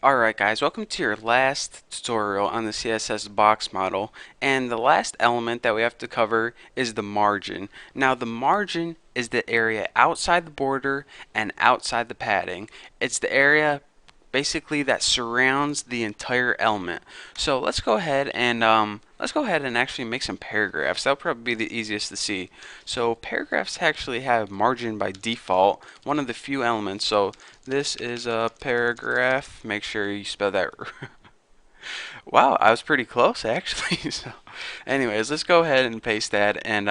Alright guys, welcome to your last tutorial on the CSS box model, and the last element that we have to cover is the margin. Now the margin is the area outside the border and outside the padding. It's the area basically that surrounds the entire element. So let's go ahead and actually make some paragraphs. That'll probably be the easiest to see. So paragraphs actually have margin by default, one of the few elements. So this is a paragraph. Make sure you spell that. Wow, I was pretty close actually. So anyways, let's go ahead and paste that, and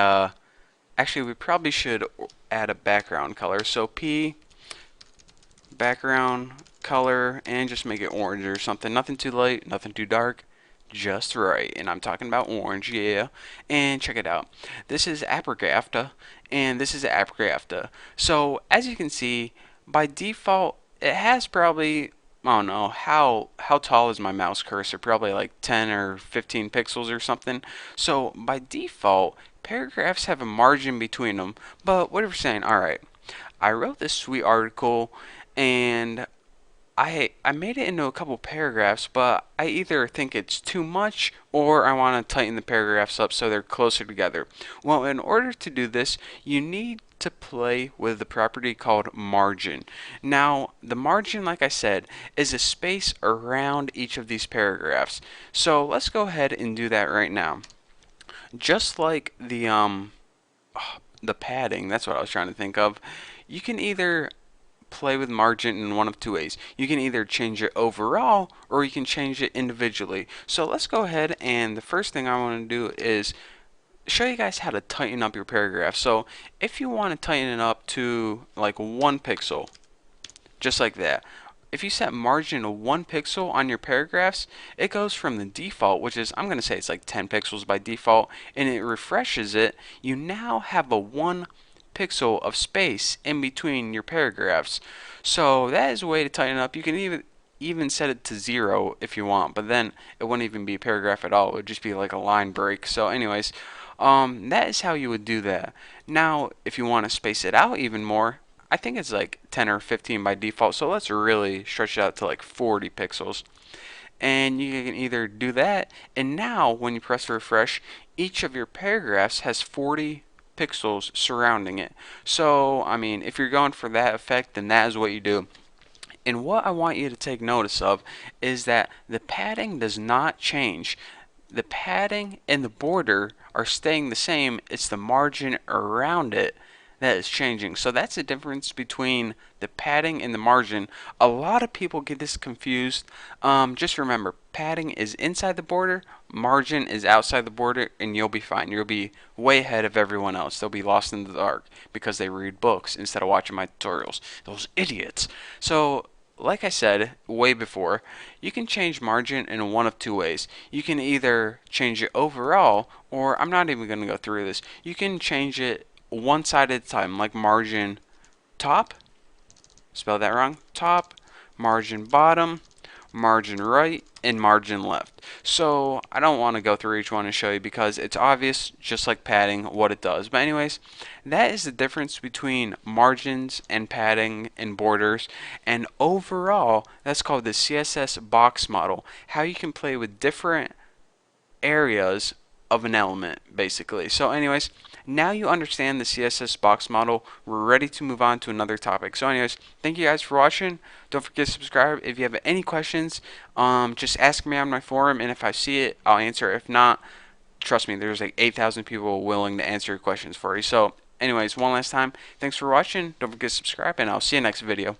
actually we probably should add a background color. So P background color, and just make it orange or something. Nothing too light, nothing too dark, just right. And I'm talking about orange, yeah. And check it out. This is Aprigrapta, and this is Aprigrapta. So as you can see, by default, it has probably, I don't know, how tall is my mouse cursor? Probably like 10 or 15 pixels or something. So by default, paragraphs have a margin between them. But what if we're saying, all right, I wrote this sweet article, and I made it into a couple paragraphs, but I either think it's too much or I want to tighten the paragraphs up so they're closer together. Well, in order to do this, you need to play with the property called margin. Now, the margin, like I said, is a space around each of these paragraphs. So let's go ahead and do that right now. Just like the padding, that's what I was trying to think of. You can either play with margin in one of two ways. You can either change it overall or you can change it individually. So let's go ahead, and the first thing I want to do is show you guys how to tighten up your paragraph. So if you want to tighten it up to like 1 pixel, just like that. If you set margin to 1 pixel on your paragraphs, it goes from the default, which is, I'm going to say it's like 10 pixels by default, and it refreshes it. You now have a 1 pixel of space in between your paragraphs. So that is a way to tighten up. You can even set it to 0 if you want, but then it wouldn't even be a paragraph at all. It would just be like a line break. So anyways, that is how you would do that. Now, if you want to space it out even more, I think it's like 10 or 15 by default, so let's really stretch it out to like 40 pixels. And you can either do that, and now when you press refresh, each of your paragraphs has 40 pixels surrounding it. So, I mean, if you're going for that effect, then that is what you do. And what I want you to take notice of is that the padding does not change. The padding and the border are staying the same. It's the margin around it that is changing. So that's the difference between the padding and the margin. A lot of people get this confused. Just remember, padding is inside the border, margin is outside the border, and you'll be fine. You'll be way ahead of everyone else. They'll be lost in the dark because they read books instead of watching my tutorials. Those idiots. So like I said way before, you can change margin in one of two ways. You can either change it overall, or I'm not even going to go through this. You can change it one side at a time, like margin top, spell that wrong, top, margin bottom, margin right, and margin left. So I don't want to go through each one and show you because it's obvious, just like padding, what it does. But anyways, that is the difference between margins and padding and borders. And overall, that's called the CSS box model. How you can play with different areas of an element, basically. So anyways, now you understand the CSS box model. We're ready to move on to another topic. So anyways, thank you guys for watching. Don't forget to subscribe. If you have any questions, just ask me on my forum, and if I see it, I'll answer. If not, trust me, there's like 8,000 people willing to answer your questions for you. So anyways, one last time, thanks for watching. Don't forget to subscribe, and I'll see you next video.